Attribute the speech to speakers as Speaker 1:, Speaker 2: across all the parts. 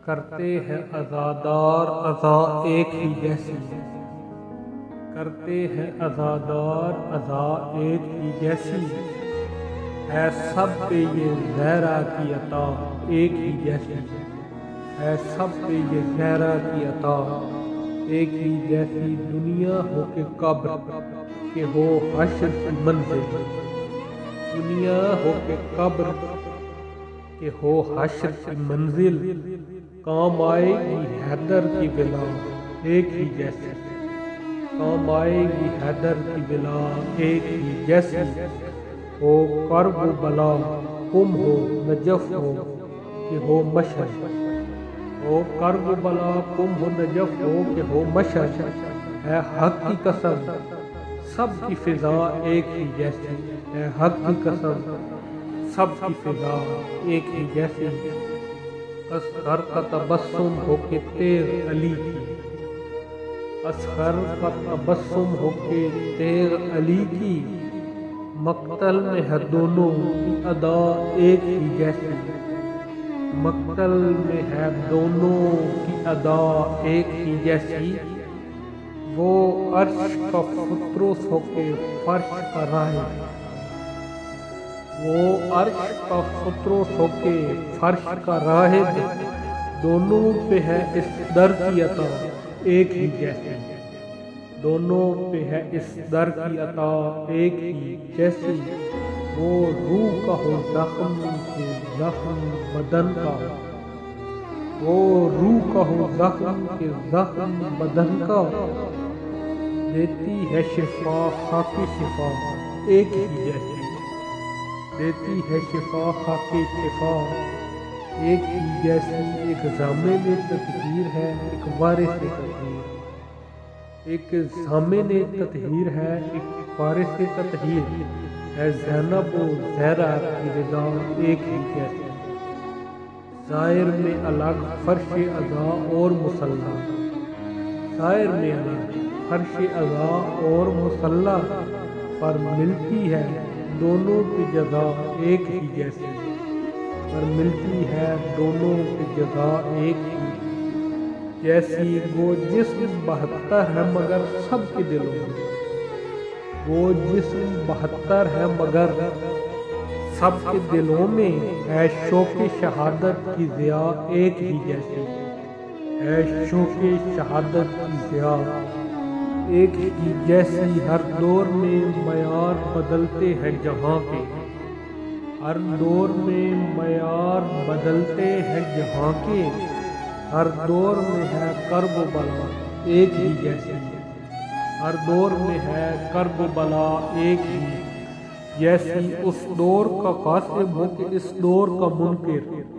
Speaker 1: کرتے ہیں عزادار عزا ایک ہی جیسی، کرتے ہیں عزادار عزا ایک ہی جیسی، ہے سب پہ یہ زہرا کی عطا ایک ہی جیسی، ہے سب پہ یہ زہرا کی عطا ایک ہی جیسی، دنیا ہو کہ قبر کہ ہو حشر کی منزل، دنیا ہو کہ قبر کہ ہو حشر کی منزل، کام آئے گی حیدر کی بلا ایک ہی جیسی، کام آئے گی حیدر کی بلا ایک ہی جیسی، ہو کرب و بلا کم ہو نجف ہو کہ ہو مشہد، ہو کرب و بلا کم ہو نجف ہو کہ ہو مشہد، ہے حق کی قسم سب کی فضا ایک ہی جیسی، ہے حق کی قسم سب کی فضا ایک ہی جیسی، اصغر کا تبسم ہو کے تیغ علی کی، اصغر کا تبسم ہو کے تیغ علی کی، مقتل میں ہے دونوں کی ادا ایک ہی جیسی، مقتل میں ہے دونوں کی ادا ایک ہی جیسی، وہ عرش کا فطرس ہو کے فرش کا راہب، وہ عرش کا فطرس ہو کے فرش کا راہب، دونوں پہ ہے اس در کی عطا ایک ہی جیسی، دونوں پہ ہے اس در کی عطا ایک ہی جیسی، وہ روح کا ہو زخم کے زخم بدن کا، وہ روح کا ہو زخم کے زخم بدن کا، دیتی ہے شفا خاکی شفا ایک ہی جیسی، دیتی ہے شفا خاکی شفا ایک ہی جیسی، ایک ضامن تطہیر ہے ایک وارث تطہیر، ایک ضامن تطہیر ہے ایک وارث تطہیر، ہے زینب و زہرا کی رضا ایک ہی جیسی، ظاہر میں الگ فرش عزا اور مصلی، ظاہر میں الگ فرش عزا اور مصلی، پر ملتی ہے دونوں کی جزا ایک ہی جیسی، پر ملتی ہے دونوں کی جزا ایک ہی جیسی، وہ جسم 72 ہے مگر سب کے دلوں میں، وہ جسم 72 ہے مگر سب کے دلوں میں، ہے شوق شہادت کی ضیا ایک ہی جیسی، ہے شوق شہادت کی ضیا ایک ہی جیسی، ہر دور میں معیار بدلتے ہیں جہاں کے، ہر دور میں معیار بدلتے ہیں جہاں کے، ہر دور میں ہے کرب و بلا ایک ہی جیسی، ہر دور میں ہے کرب و بلا ایک ہی جیسی، اس دور کا قاسب ہو کہ اس دور کا منکر،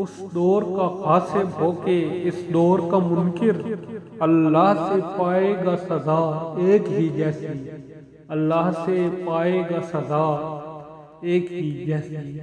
Speaker 1: اس دور کا قاسب ہو کہ اس دور کا منکر، اللہ سے پائے گا سزا ایک ہی جیسی، اللہ سے پائے گا سزا ایک ہی جیسی۔